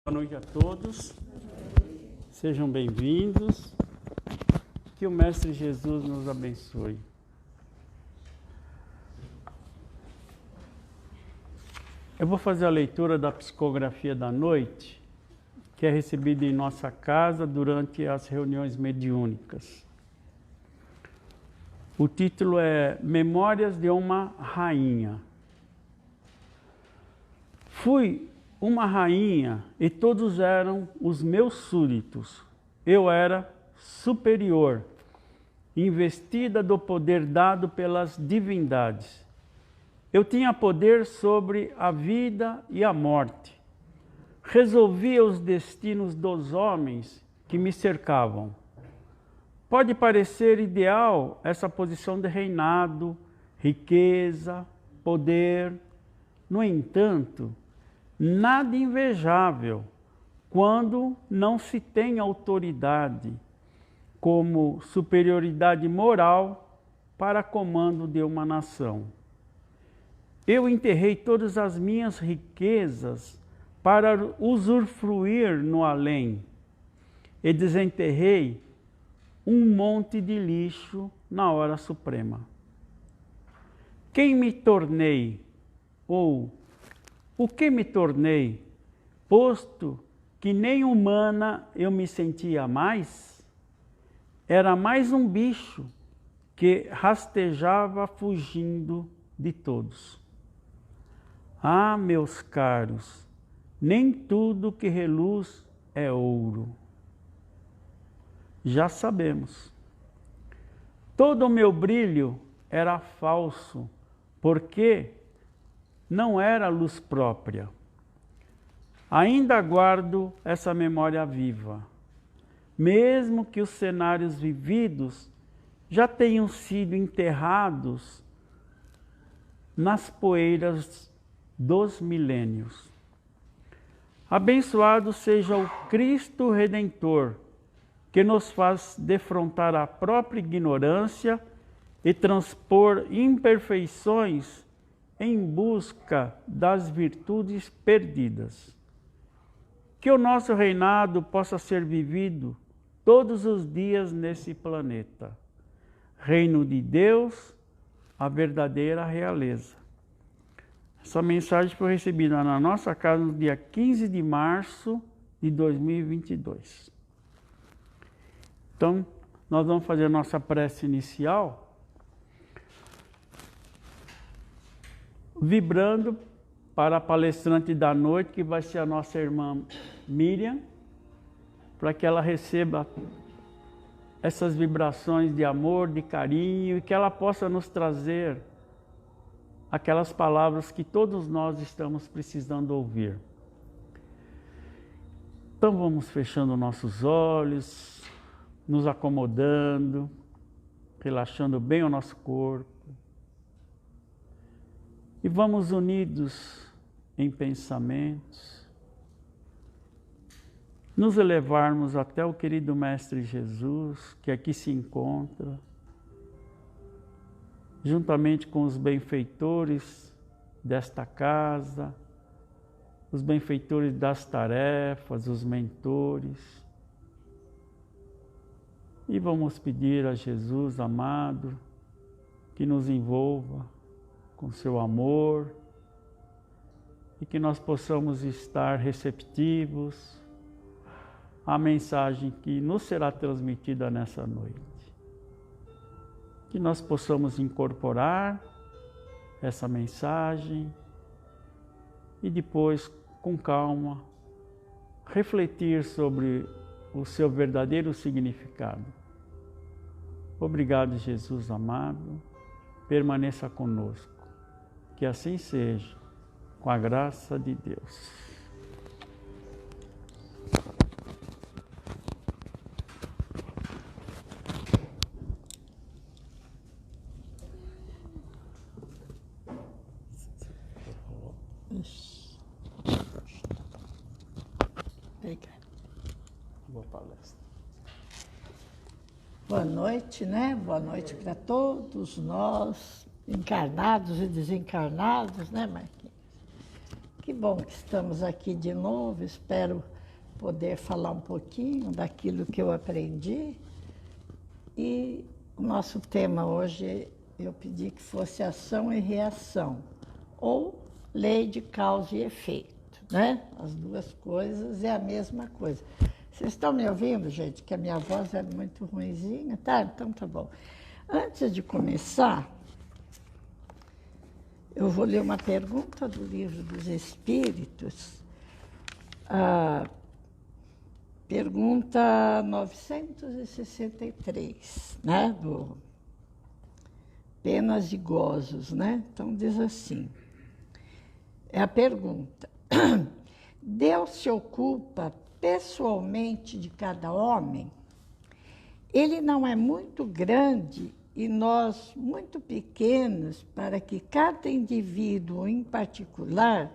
Boa noite a todos, sejam bem-vindos, que o Mestre Jesus nos abençoe. Eu vou fazer a leitura da psicografia da noite, que é recebida em nossa casa durante as reuniões mediúnicas. O título é Memórias de uma Rainha. Fui uma rainha e todos eram os meus súditos. Eu era superior, investida do poder dado pelas divindades. Eu tinha poder sobre a vida e a morte. Resolvia os destinos dos homens que me cercavam. Pode parecer ideal essa posição de reinado, riqueza, poder. No entanto, nada invejável quando não se tem autoridade como superioridade moral para comando de uma nação. Eu enterrei todas as minhas riquezas para usufruir no além e desenterrei um monte de lixo na hora suprema. Quem me tornei ou o que me tornei, posto que nem humana eu me sentia mais? Era mais um bicho que rastejava fugindo de todos. Ah, meus caros, nem tudo que reluz é ouro. Já sabemos. Todo o meu brilho era falso, porque não era luz própria. Ainda guardo essa memória viva, mesmo que os cenários vividos já tenham sido enterrados nas poeiras dos milênios. Abençoado seja o Cristo Redentor, que nos faz defrontar a própria ignorância e transpor imperfeições em busca das virtudes perdidas. Que o nosso reinado possa ser vivido todos os dias nesse planeta. Reino de Deus, a verdadeira realeza. Essa mensagem foi recebida na nossa casa no dia 15 de março de 2022. Então, nós vamos fazer a nossa prece inicial vibrando para a palestrante da noite, que vai ser a nossa irmã Miriam, para que ela receba essas vibrações de amor, de carinho, e que ela possa nos trazer aquelas palavras que todos nós estamos precisando ouvir. Então vamos fechando nossos olhos, nos acomodando, relaxando bem o nosso corpo. E vamos unidos em pensamentos, nos elevarmos até o querido Mestre Jesus, que aqui se encontra, juntamente com os benfeitores desta casa, os benfeitores das tarefas, os mentores. E vamos pedir a Jesus amado que nos envolva com seu amor, e que nós possamos estar receptivos à mensagem que nos será transmitida nessa noite. Que nós possamos incorporar essa mensagem e depois, com calma, refletir sobre o seu verdadeiro significado. Obrigado, Jesus amado, permaneça conosco. Que assim seja, com a graça de Deus. Boa palestra. Boa noite, né? Boa noite para todos nós, encarnados e desencarnados, né, Marquinhos? Que bom que estamos aqui de novo, espero poder falar um pouquinho daquilo que eu aprendi. E o nosso tema hoje, eu pedi que fosse ação e reação, ou lei de causa e efeito, né? As duas coisas é a mesma coisa. Vocês estão me ouvindo, gente? Que a minha voz é muito ruinzinha, tá? Então tá bom. Antes de começar, eu vou ler uma pergunta do Livro dos Espíritos, a pergunta 963, né? Do Penas e Gozos, né? Então diz assim, é a pergunta: Deus se ocupa pessoalmente de cada homem? Ele não é muito grande e nós muito pequenos para que cada indivíduo em particular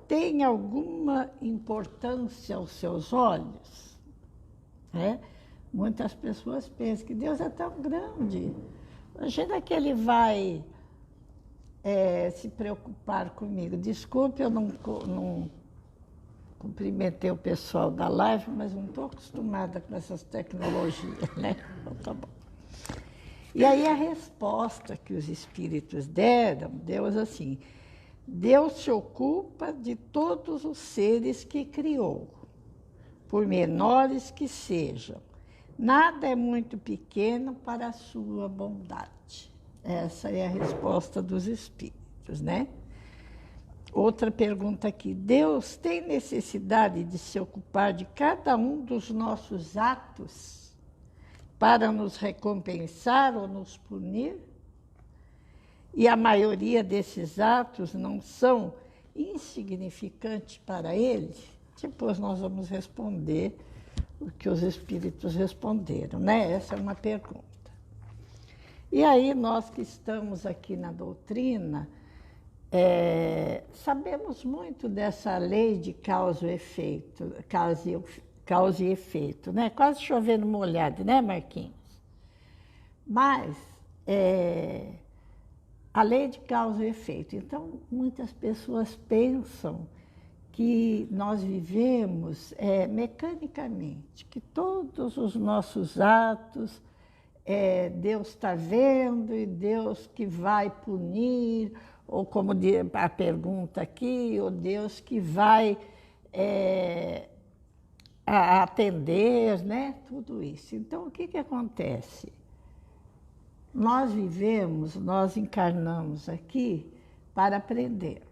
tenha alguma importância aos seus olhos? Muitas pessoas pensam que Deus é tão grande. Imagina que ele vai se preocupar comigo. Desculpe, eu não cumprimentei o pessoal da live, mas não estou acostumada com essas tecnologias, né? Então, tá bom. E aí a resposta que os espíritos deram, Deus assim: Deus se ocupa de todos os seres que criou, por menores que sejam. Nada é muito pequeno para a sua bondade. Essa é a resposta dos espíritos, né? Outra pergunta aqui: Deus tem necessidade de se ocupar de cada um dos nossos atos para nos recompensar ou nos punir? E a maioria desses atos não são insignificantes para Ele? Depois nós vamos responder o que os espíritos responderam, né? Essa é uma pergunta. E aí nós que estamos aqui na doutrina, sabemos muito dessa lei de causa e efeito, causa e efeito, né? Quase chovendo molhado, né, Marquinhos? Mas a lei de causa e efeito. Então, muitas pessoas pensam que nós vivemos mecanicamente, que todos os nossos atos, Deus está vendo e Deus que vai punir, ou como a pergunta aqui, ou Deus que vai atender, né? Tudo isso. Então, o que acontece? Nós vivemos, nós encarnamos aqui para aprender.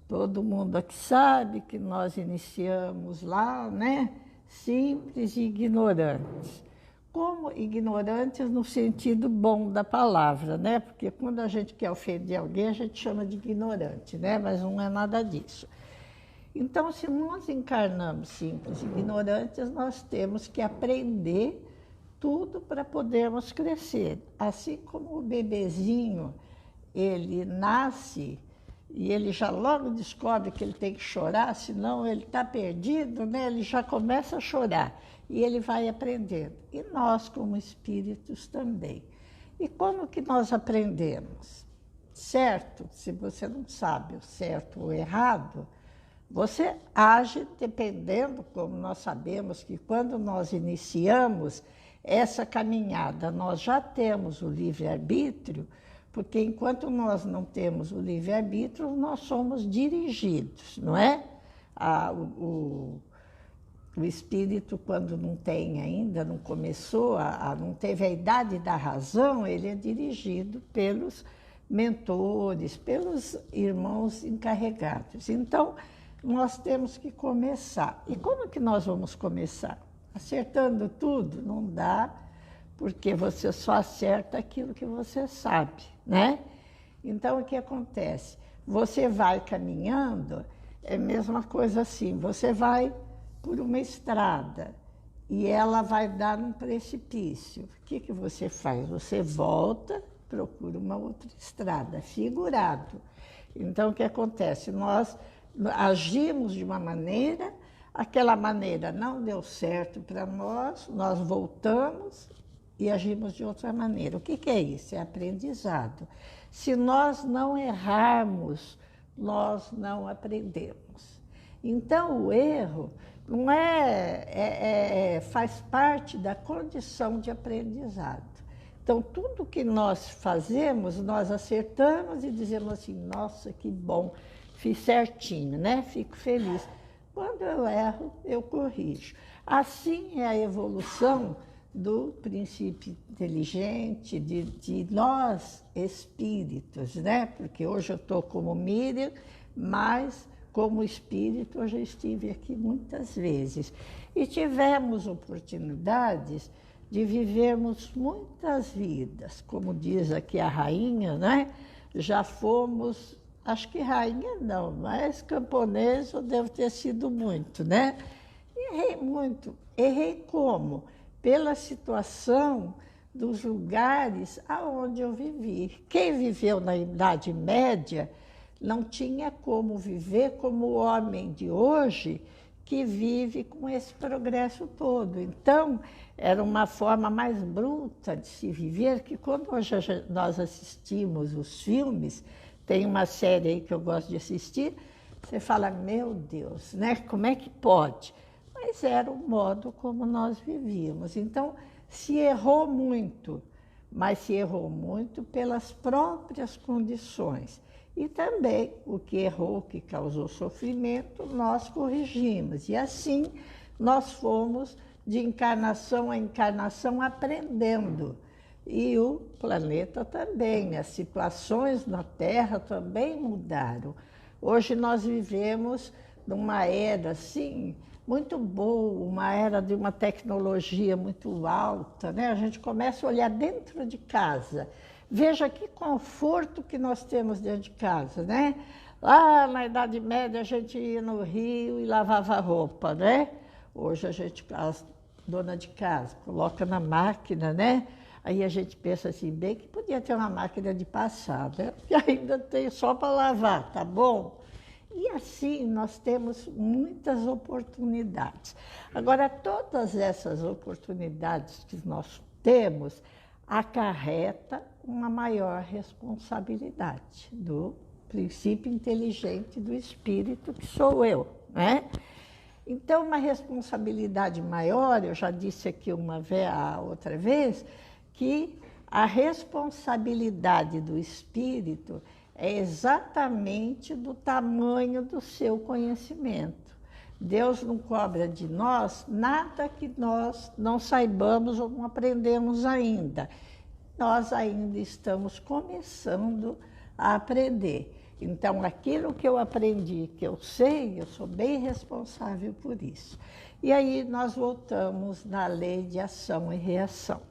Todo mundo aqui sabe que nós iniciamos lá, né? Simples e ignorantes. Como ignorantes no sentido bom da palavra, né? Porque quando a gente quer ofender alguém, a gente chama de ignorante, né? Mas não é nada disso. Então, se nós encarnamos simples e ignorantes, nós temos que aprender tudo para podermos crescer. Assim como o bebezinho, ele nasce e ele já logo descobre que ele tem que chorar, senão ele está perdido, né? Ele já começa a chorar e ele vai aprendendo. E nós, como espíritos, também. E como que nós aprendemos? Certo, se você não sabe o certo ou o errado, você age dependendo, como nós sabemos que quando nós iniciamos essa caminhada, nós já temos o livre-arbítrio, porque enquanto nós não temos o livre-arbítrio, nós somos dirigidos, não é? O espírito, quando não tem ainda, não começou, não teve a idade da razão, ele é dirigido pelos mentores, pelos irmãos encarregados. Então, nós temos que começar. E como que nós vamos começar? Acertando tudo? Não dá, porque você só acerta aquilo que você sabe, né? Então, o que acontece? Você vai caminhando, é a mesma coisa assim, você vai por uma estrada e ela vai dar num precipício. O que você faz? Você volta, procura uma outra estrada, figurado. Então, o que acontece? Nós agimos de uma maneira, aquela maneira não deu certo para nós, nós voltamos e agimos de outra maneira. O que é isso? É aprendizado. Se nós não errarmos, nós não aprendemos. Então, o erro não faz parte da condição de aprendizado. Então, tudo que nós fazemos, nós acertamos e dizemos assim, nossa, que bom, fiz certinho, né? Fico feliz. Quando eu erro, eu corrijo. Assim é a evolução do princípio inteligente, de nós espíritos, né? Porque hoje eu estou como Miriam, mas como espírito eu já estive aqui muitas vezes. E tivemos oportunidades de vivermos muitas vidas. Como diz aqui a rainha, né? Já fomos, acho que rainha não, mas camponês eu devo ter sido muito, né? Errei muito. Errei como? Pela situação dos lugares aonde eu vivi. Quem viveu na Idade Média não tinha como viver como o homem de hoje, que vive com esse progresso todo. Então, era uma forma mais bruta de se viver, que quando hoje nós assistimos os filmes, tem uma série aí que eu gosto de assistir, você fala, meu Deus, né? Como é que pode? Mas era o modo como nós vivíamos. Então, se errou muito, mas se errou muito pelas próprias condições. E também o que errou, que causou sofrimento, nós corrigimos. E assim nós fomos de encarnação a encarnação aprendendo. E o planeta também, as situações na Terra também mudaram. Hoje nós vivemos numa era assim, muito boa, uma era de uma tecnologia muito alta, né? A gente começa a olhar dentro de casa. Veja que conforto que nós temos dentro de casa, né? Lá na Idade Média a gente ia no rio e lavava roupa, né? Hoje a gente, a dona de casa, coloca na máquina, né? Aí a gente pensa assim, bem que podia ter uma máquina de passar, né? E ainda tem só para lavar, tá bom? E assim nós temos muitas oportunidades. Agora, todas essas oportunidades que nós temos acarreta uma maior responsabilidade do princípio inteligente do espírito, que sou eu, né? Então, uma responsabilidade maior, eu já disse aqui outra vez, que a responsabilidade do espírito é exatamente do tamanho do seu conhecimento. Deus não cobra de nós nada que nós não saibamos ou não aprendemos ainda. Nós ainda estamos começando a aprender. Então, aquilo que eu aprendi, que eu sei, eu sou bem responsável por isso. E aí nós voltamos na lei de ação e reação.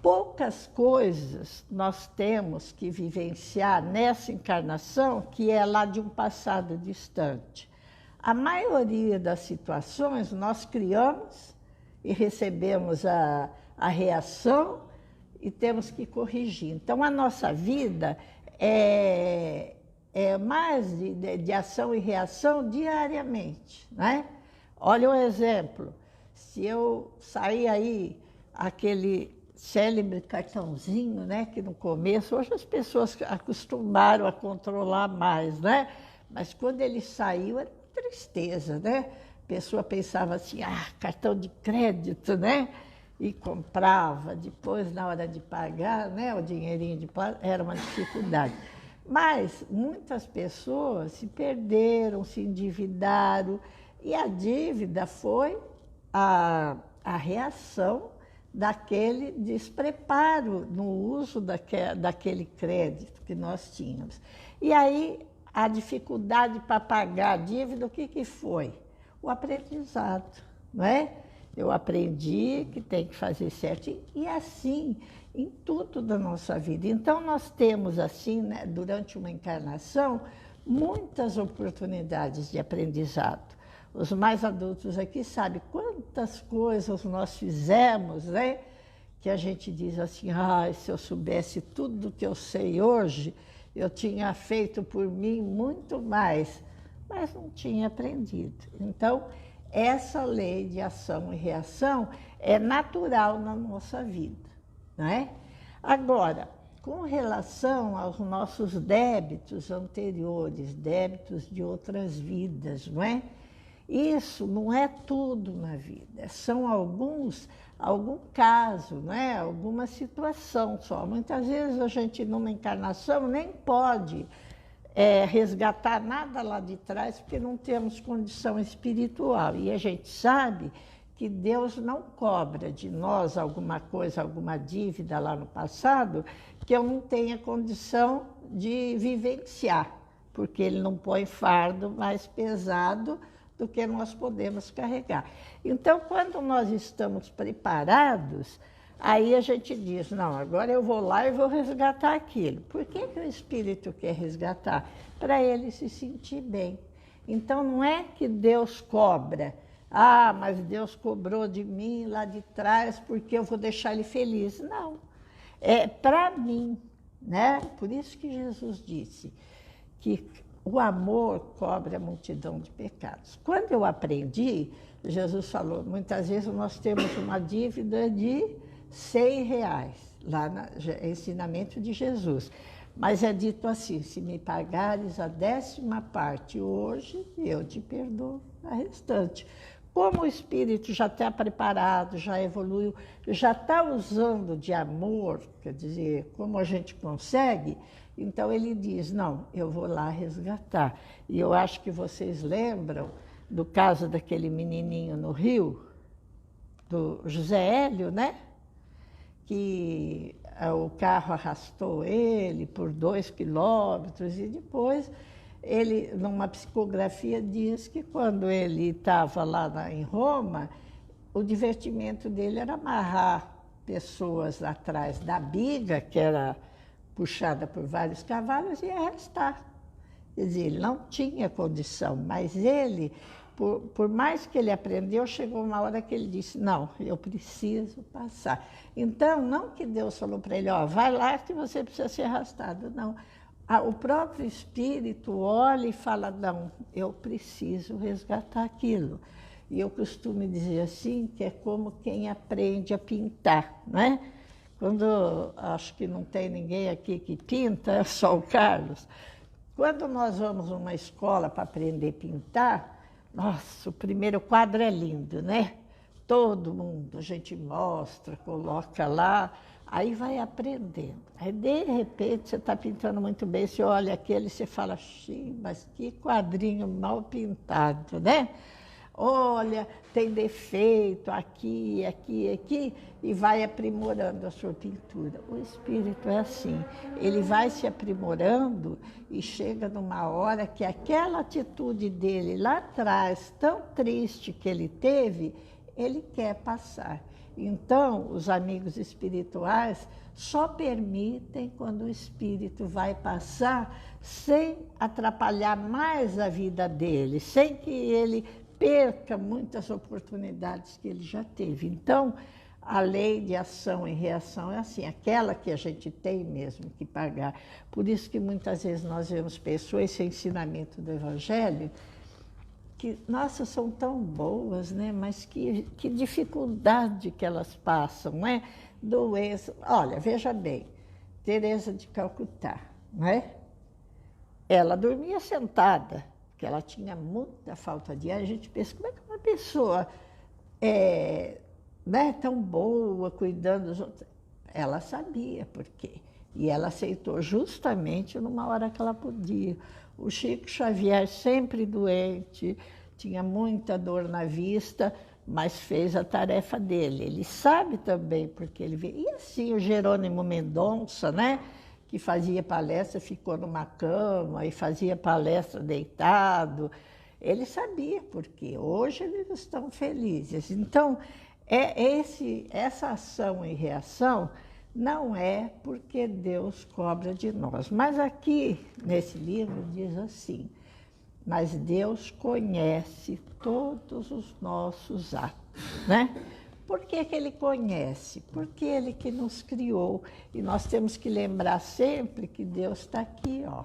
Poucas coisas nós temos que vivenciar nessa encarnação que é lá de um passado distante. A maioria das situações nós criamos e recebemos a reação e temos que corrigir. Então, a nossa vida é mais de ação e reação diariamente, né? Olha um exemplo. Se eu sair aí aquele célebre cartãozinho, né, que no começo, hoje as pessoas acostumaram a controlar mais, né? Mas quando ele saiu, era tristeza, né? A pessoa pensava assim, cartão de crédito, né? E comprava, depois na hora de pagar, né, o dinheirinho de pagar, era uma dificuldade. Mas muitas pessoas se perderam, se endividaram, e a dívida foi a reação daquele despreparo no uso daquele crédito que nós tínhamos. E aí, a dificuldade para pagar a dívida, o que foi? O aprendizado, não é? Eu aprendi que tem que fazer certo, e assim, em tudo da nossa vida. Então, nós temos, assim, né, durante uma encarnação, muitas oportunidades de aprendizado. Os mais adultos aqui sabem quantas coisas nós fizemos, né? Que a gente diz assim, se eu soubesse tudo que eu sei hoje, eu tinha feito por mim muito mais, mas não tinha aprendido. Então, essa lei de ação e reação é natural na nossa vida, não é? Agora, com relação aos nossos débitos anteriores, débitos de outras vidas, não é? isso não é tudo na vida, são algum caso, né? Alguma situação só. Muitas vezes a gente, numa encarnação, nem pode resgatar nada lá de trás, porque não temos condição espiritual. E a gente sabe que Deus não cobra de nós alguma coisa, alguma dívida lá no passado, que eu não tenha condição de vivenciar, porque Ele não põe fardo mais pesado do que nós podemos carregar. Então, quando nós estamos preparados, aí a gente diz, não, agora eu vou lá e vou resgatar aquilo. Por que o Espírito quer resgatar? Para ele se sentir bem. Então, não é que Deus cobra, mas Deus cobrou de mim lá de trás porque eu vou deixar ele feliz. Não, é para mim, né? Por isso que Jesus disse que o amor cobre a multidão de pecados. Quando eu aprendi, Jesus falou, muitas vezes nós temos uma dívida de R$100, lá no ensinamento de Jesus. Mas é dito assim, se me pagares a 10ª parte hoje, eu te perdoo a restante. Como o Espírito já está preparado, já evoluiu, já está usando de amor, quer dizer, como a gente consegue, então ele diz, não, eu vou lá resgatar. E eu acho que vocês lembram do caso daquele menininho no Rio, do José Hélio, né? Que o carro arrastou ele por 2 quilômetros e depois ele, numa psicografia, diz que quando ele estava lá em Roma, o divertimento dele era amarrar pessoas atrás da biga, que era puxada por vários cavalos, e arrastar. Quer dizer, ele não tinha condição, mas ele, por mais que ele aprendeu, chegou uma hora que ele disse, não, eu preciso passar. Então, não que Deus falou para ele, vai lá que você precisa ser arrastado, não. O próprio Espírito olha e fala, não, eu preciso resgatar aquilo. E eu costumo dizer assim, que é como quem aprende a pintar, né? Quando, acho que não tem ninguém aqui que pinta, é só o Carlos. Quando nós vamos numa escola para aprender a pintar, nossa, o primeiro quadro é lindo, né? Todo mundo, a gente mostra, coloca lá, aí vai aprendendo. Aí, de repente, você está pintando muito bem, você olha aquele e você fala, mas que quadrinho mal pintado, né? Olha, tem defeito aqui, aqui, aqui, e vai aprimorando a sua pintura. O Espírito é assim, ele vai se aprimorando e chega numa hora que aquela atitude dele lá atrás, tão triste que ele teve, ele quer passar. Então, os amigos espirituais só permitem quando o Espírito vai passar sem atrapalhar mais a vida dele, sem que ele perca muitas oportunidades que ele já teve. Então, a lei de ação e reação é assim, aquela que a gente tem mesmo que pagar. Por isso que muitas vezes nós vemos pessoas, esse ensinamento do Evangelho, que, nossa, são tão boas, né? Mas que dificuldade que elas passam, né? Doença. Olha, veja bem, Teresa de Calcutá, né? Ela dormia sentada, porque ela tinha muita falta de ar. A gente pensa, como é que uma pessoa né, tão boa, cuidando dos outros? Ela sabia por quê. E ela aceitou justamente numa hora que ela podia. O Chico Xavier, sempre doente, tinha muita dor na vista, mas fez a tarefa dele. Ele sabe também porque ele vê. E assim o Jerônimo Mendonça, né? Que fazia palestra, ficou numa cama e fazia palestra deitado. Ele sabia por quê. Hoje eles estão felizes. Então, essa ação e reação não é porque Deus cobra de nós. Mas aqui, nesse livro, diz assim, mas Deus conhece todos os nossos atos, né? Por que que Ele conhece? Porque Ele que nos criou. E nós temos que lembrar sempre que Deus está aqui, ó.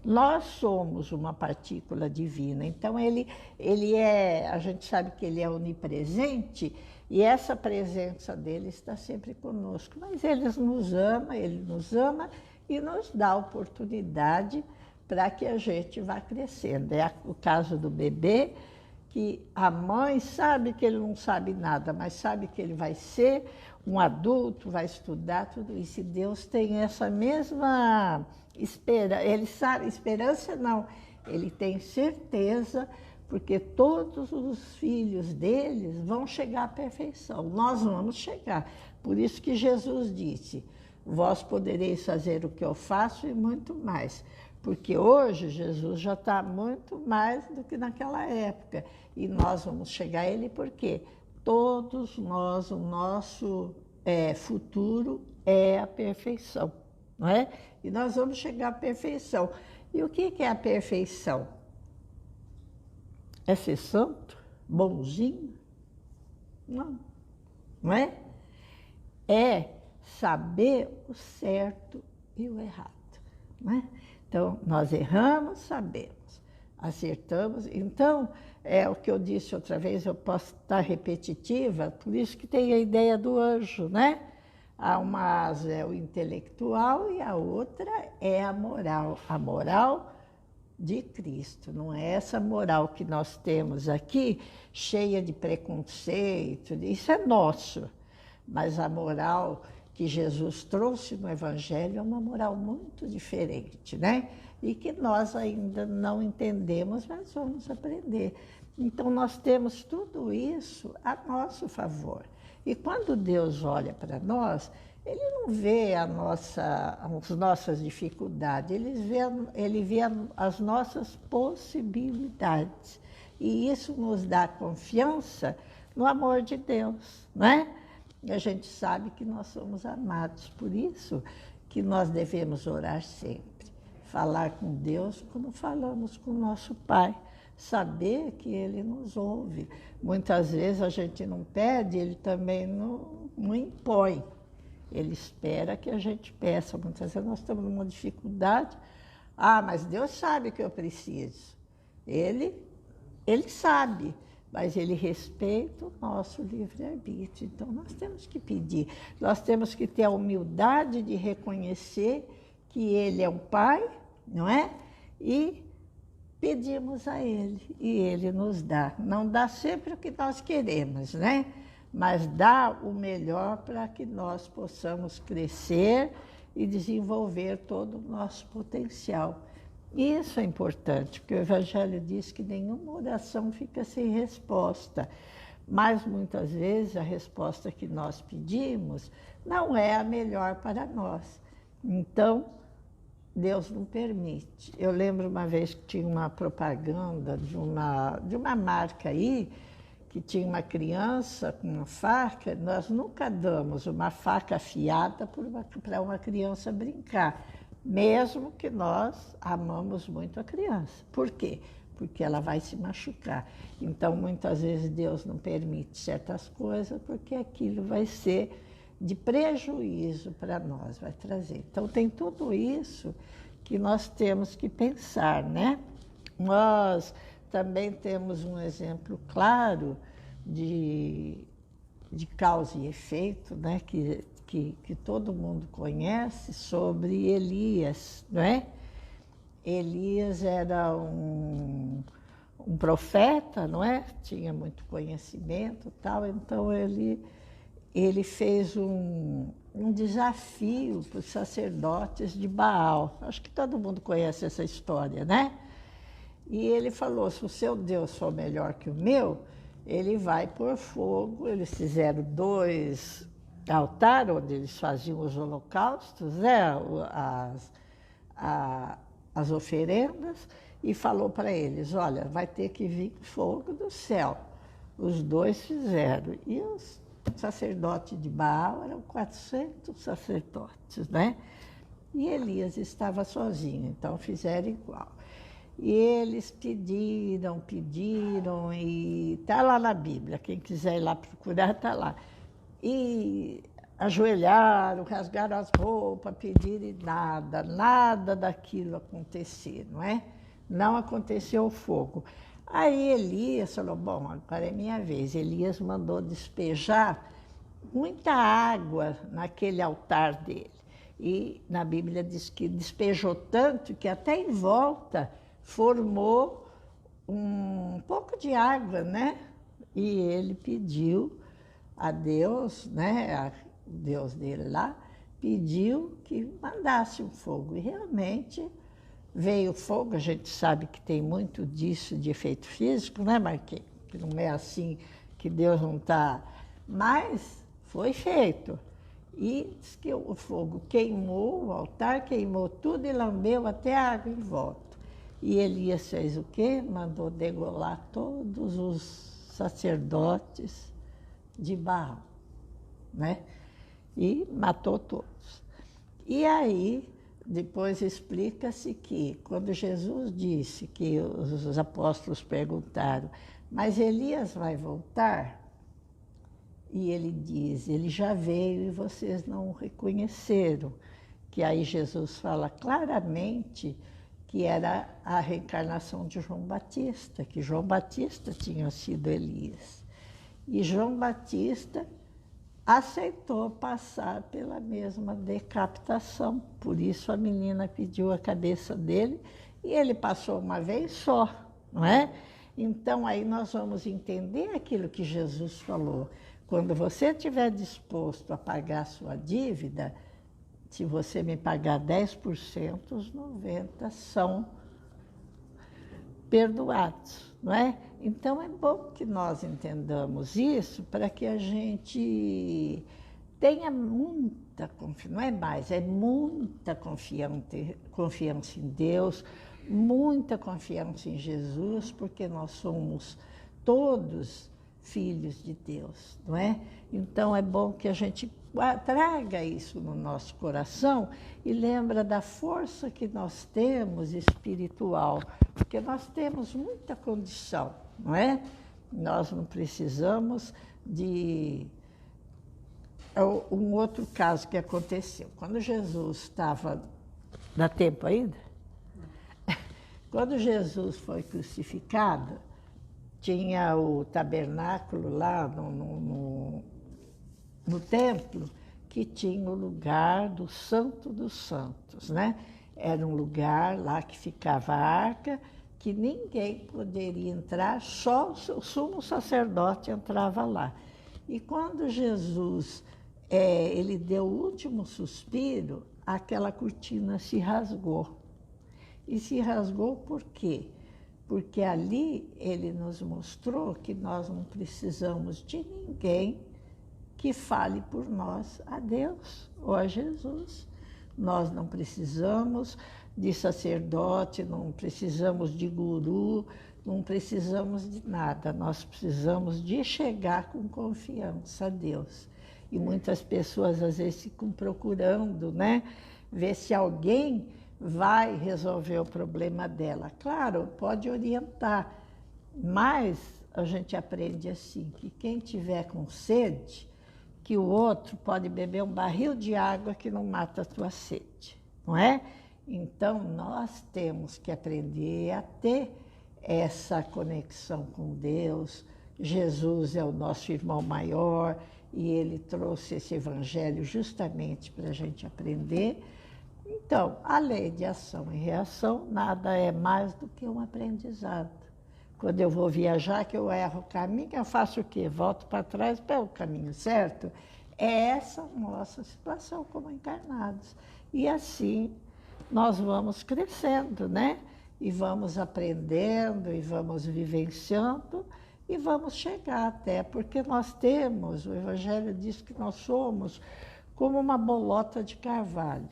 Nós somos uma partícula divina. Então, a gente sabe que Ele é onipresente e essa presença dele está sempre conosco. Mas Ele nos ama e nos dá oportunidade para que a gente vá crescendo. É o caso do bebê, que a mãe sabe que ele não sabe nada, mas sabe que ele vai ser um adulto, vai estudar tudo isso. E Deus tem essa mesma esperança. Ele sabe, esperança não, ele tem certeza, porque todos os filhos deles vão chegar à perfeição. Nós vamos chegar. Por isso que Jesus disse: vós podereis fazer o que eu faço e muito mais. Porque hoje Jesus já está muito mais do que naquela época. E nós vamos chegar a Ele porque todos nós, o nosso futuro é a perfeição, não é? E nós vamos chegar à perfeição. E o que é a perfeição? É ser santo? Bonzinho? Não, não é? É saber o certo e o errado, não é? Então, nós erramos, sabemos, acertamos. Então, é o que eu disse outra vez, eu posso estar repetitiva, por isso que tem a ideia do anjo, né? Uma asa é o intelectual e a outra é a moral de Cristo. Não é essa moral que nós temos aqui, cheia de preconceito, isso é nosso. Mas a moral que Jesus trouxe no Evangelho é uma moral muito diferente, né? E que nós ainda não entendemos, mas vamos aprender. Então, nós temos tudo isso a nosso favor. E quando Deus olha para nós, Ele não vê as nossas dificuldades, Ele vê as nossas possibilidades. E isso nos dá confiança no amor de Deus, né? E a gente sabe que nós somos amados, por isso que nós devemos orar sempre, falar com Deus como falamos com nosso Pai, saber que Ele nos ouve. Muitas vezes a gente não pede, Ele também não impõe, Ele espera que a gente peça. Muitas vezes nós estamos numa dificuldade, mas Deus sabe que eu preciso, Ele sabe, mas Ele respeita o nosso livre-arbítrio. Então, nós temos que pedir, nós temos que ter a humildade de reconhecer que Ele é um Pai, não é? E pedimos a Ele, e Ele nos dá. Não dá sempre o que nós queremos, né? Mas dá o melhor para que nós possamos crescer e desenvolver todo o nosso potencial. Isso é importante, porque o Evangelho diz que nenhuma oração fica sem resposta. Mas muitas vezes a resposta que nós pedimos não é a melhor para nós. Então, Deus não permite. Eu lembro uma vez que tinha uma propaganda de uma marca aí, que tinha uma criança com uma faca. Nós nunca damos uma faca afiada para uma criança brincar, mesmo que nós amamos muito a criança. Por quê? Porque ela vai se machucar. Então, muitas vezes, Deus não permite certas coisas, porque aquilo vai ser de prejuízo para nós, vai trazer. Então, tem tudo isso que nós temos que pensar, né? Nós também temos um exemplo claro de causa e efeito, né? Que todo mundo conhece, sobre Elias, não é? Elias era um profeta, não é? Tinha muito conhecimento e tal, então ele fez um desafio para os sacerdotes de Baal. Acho que todo mundo conhece essa história, né? E ele falou: se o seu Deus for melhor que o meu, ele vai pôr fogo. Eles fizeram 2 altares onde eles faziam os holocaustos, né? As oferendas, e falou para eles: olha, vai ter que vir fogo do céu. Os 2 fizeram. E os sacerdotes de Baal eram 400 sacerdotes, né? E Elias estava sozinho, então fizeram igual. E eles pediram, e está lá na Bíblia, quem quiser ir lá procurar, está lá. E ajoelharam, rasgaram as roupas, pediram, e nada daquilo acontecer, não é? Não aconteceu o fogo. Aí Elias falou: bom, agora é minha vez. Elias mandou despejar muita água naquele altar dele. E na Bíblia diz que despejou tanto que até em volta formou um pouco de água, né? E ele pediu a Deus, né? O Deus dele lá, pediu que mandasse um fogo. E realmente veio fogo. A gente sabe que tem muito disso de efeito físico, né, Marquinhos? Que não é assim, que Deus não está. Mas foi feito. E diz que o fogo queimou o altar, queimou tudo e lambeu até a água em volta. E Elias fez o quê? Mandou degolar todos os sacerdotes de Baal, né? E matou todos. E aí, depois explica-se que, quando Jesus disse que os apóstolos perguntaram, mas Elias vai voltar? E ele diz, ele já veio e vocês não o reconheceram. Que aí Jesus fala claramente que era a reencarnação de João Batista, que João Batista tinha sido Elias. E João Batista aceitou passar pela mesma decapitação. Por isso a menina pediu a cabeça dele e ele passou uma vez só, não é? Então aí nós vamos entender aquilo que Jesus falou. Quando você estiver disposto a pagar a sua dívida, se você me pagar 10%, os 90% são perdoados, não é? Então é bom que nós entendamos isso para que a gente tenha muita confiança, não é mais, é muita confiança em Deus, muita confiança em Jesus, porque nós somos todos filhos de Deus, não é? Então é bom que a gente traga isso no nosso coração e lembra da força que nós temos espiritual, porque nós temos muita condição, não é? Nós não precisamos de... Um outro caso que aconteceu, quando Jesus estava... Dá tempo ainda? Quando Jesus foi crucificado, tinha o tabernáculo lá no templo, que tinha o lugar do Santo dos Santos, né? Era um lugar lá que ficava a arca, que ninguém poderia entrar, só o sumo sacerdote entrava lá. E quando Jesus ele deu o último suspiro, aquela cortina se rasgou. E se rasgou por quê? Porque ali ele nos mostrou que nós não precisamos de ninguém que fale por nós a Deus ou a Jesus. Nós não precisamos de sacerdote, não precisamos de guru, não precisamos de nada. Nós precisamos de chegar com confiança a Deus. E muitas pessoas às vezes ficam procurando, né, ver se alguém vai resolver o problema dela. Claro, pode orientar, mas a gente aprende assim, que quem tiver com sede, que o outro pode beber um barril de água que não mata a tua sede, não é? Então, nós temos que aprender a ter essa conexão com Deus. Jesus é o nosso irmão maior e ele trouxe esse evangelho justamente para a gente aprender. Então, a lei de ação e reação nada é mais do que um aprendizado. Quando eu vou viajar, que eu erro o caminho, eu faço o quê? Volto para trás para o caminho certo? É essa nossa situação como encarnados. E assim nós vamos crescendo, né? E vamos aprendendo, e vamos vivenciando, e vamos chegar até, porque nós temos, o Evangelho diz que nós somos como uma bolota de carvalho,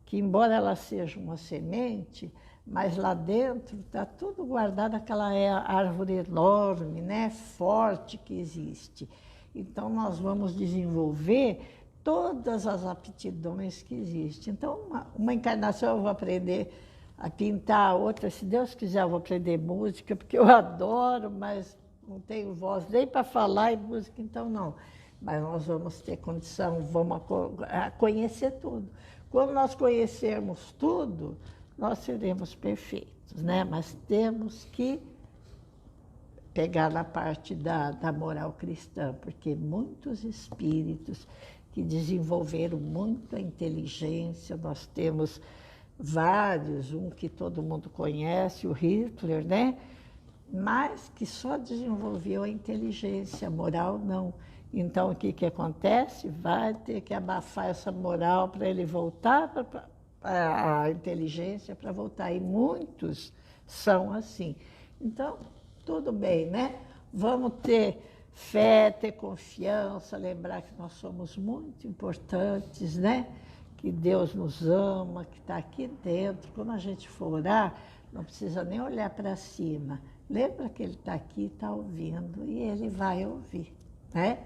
que embora ela seja uma semente, mas lá dentro está tudo guardado, aquela árvore enorme, né, forte que existe. Então, nós vamos desenvolver todas as aptidões que existem. Então, uma encarnação eu vou aprender a pintar, outra, se Deus quiser, eu vou aprender música, porque eu adoro, mas não tenho voz nem para falar em música, então não. Mas nós vamos ter condição, vamos conhecer tudo. Quando nós conhecermos tudo, nós seremos perfeitos, né? Mas temos que pegar na parte da moral cristã, porque muitos espíritos que desenvolveram muito a inteligência, nós temos vários, um que todo mundo conhece, o Hitler, né? mas que só desenvolveu a inteligência, a moral não. Então, o que que acontece? Vai ter que abafar essa moral para ele voltar para a inteligência, para voltar. E muitos são assim. Então, tudo bem, né? Vamos ter fé, ter confiança, lembrar que nós somos muito importantes, né? Que Deus nos ama, que está aqui dentro. Quando a gente for orar, não precisa nem olhar para cima. Lembra que Ele está aqui, está ouvindo, e Ele vai ouvir, né?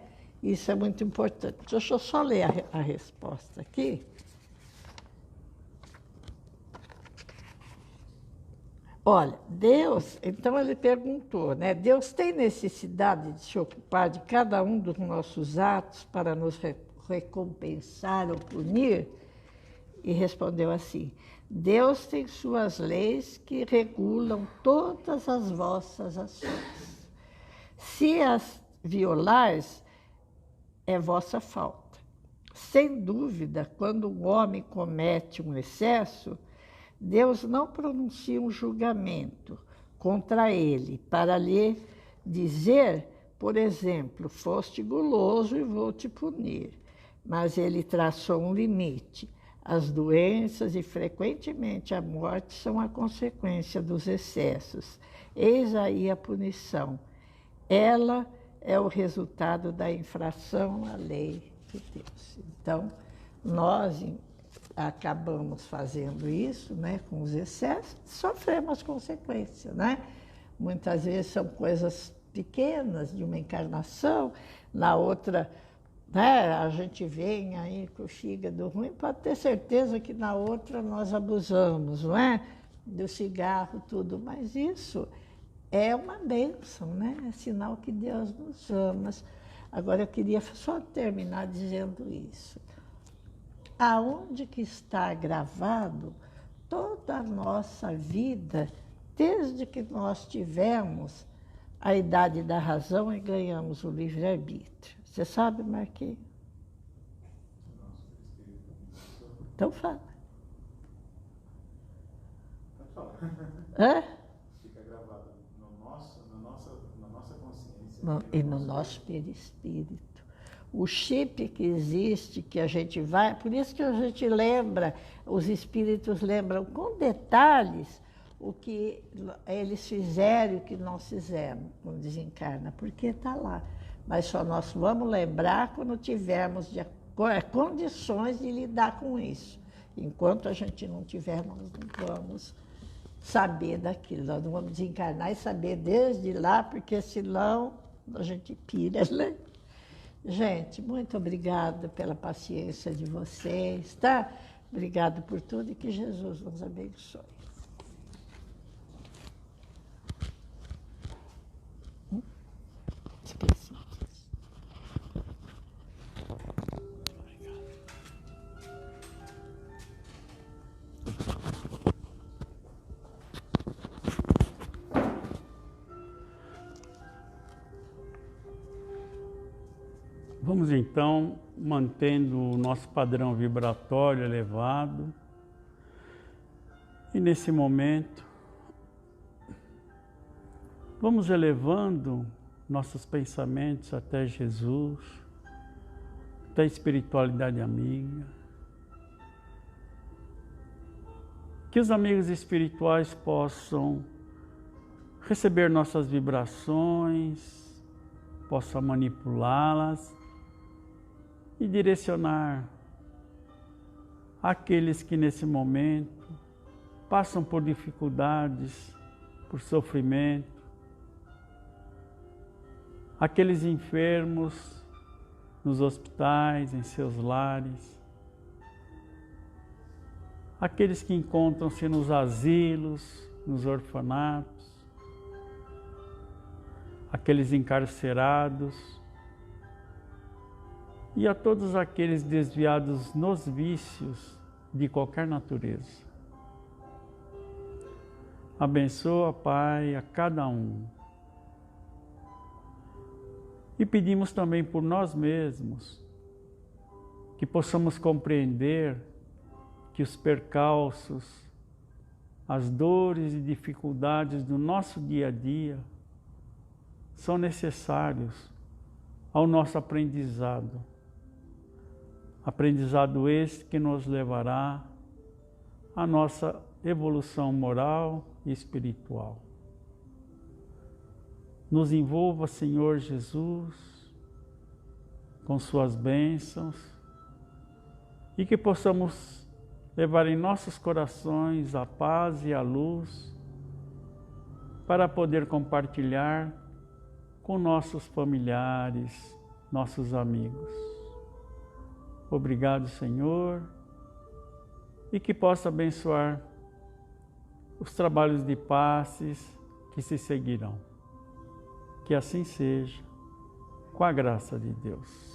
Isso é muito importante. Deixa eu só ler a resposta aqui. Olha, Deus, então ele perguntou, né? Deus tem necessidade de se ocupar de cada um dos nossos atos para nos recompensar ou punir? E respondeu assim: Deus tem suas leis que regulam todas as vossas ações. Se as violares, é vossa falta. Sem dúvida, quando um homem comete um excesso, Deus não pronuncia um julgamento contra ele para lhe dizer, por exemplo, foste guloso e vou te punir. Mas ele traçou um limite. As doenças e, frequentemente, a morte são a consequência dos excessos. Eis aí a punição. Ela é o resultado da infração à lei de Deus. Então, nós acabamos fazendo isso, né, com os excessos, sofremos as consequências, né? Muitas vezes são coisas pequenas de uma encarnação, na outra, né, a gente vem aí com o fígado ruim, pode ter certeza que na outra nós abusamos, não é? Do cigarro, tudo, mas isso é uma bênção, né? É sinal que Deus nos ama. Agora, eu queria só terminar dizendo isso. Aonde que está gravado toda a nossa vida, desde que nós tivemos a idade da razão e ganhamos o livre-arbítrio? Você sabe, Marquinhos? Então fala. Hã? Fica gravado na nossa consciência. E no nosso perispírito. O chip que existe, que a gente vai, por isso que a gente lembra, os espíritos lembram com detalhes o que eles fizeram e o que nós fizemos quando desencarna, porque está lá. Mas só nós vamos lembrar quando tivermos condições de lidar com isso. Enquanto a gente não tiver, nós não vamos saber daquilo. Nós não vamos desencarnar e saber desde lá, porque senão a gente pira, né? Gente, muito obrigada pela paciência de vocês, tá? Obrigado por tudo e que Jesus nos abençoe. Esqueci. Vamos então, mantendo o nosso padrão vibratório elevado. E nesse momento, vamos elevando nossos pensamentos até Jesus, até a espiritualidade amiga. Que os amigos espirituais possam receber nossas vibrações, possam manipulá-las e direcionar aqueles que nesse momento passam por dificuldades, por sofrimento, aqueles enfermos nos hospitais, em seus lares, aqueles que encontram-se nos asilos, nos orfanatos, aqueles encarcerados, e a todos aqueles desviados nos vícios de qualquer natureza. Abençoa, Pai, a cada um. E pedimos também por nós mesmos, que possamos compreender que os percalços, as dores e dificuldades do nosso dia a dia são necessários ao nosso aprendizado. Aprendizado este que nos levará à nossa evolução moral e espiritual. Nos envolva, Senhor Jesus, com suas bênçãos e que possamos levar em nossos corações a paz e a luz para poder compartilhar com nossos familiares, nossos amigos. Obrigado, Senhor, e que possa abençoar os trabalhos de passes que se seguirão. Que assim seja, com a graça de Deus.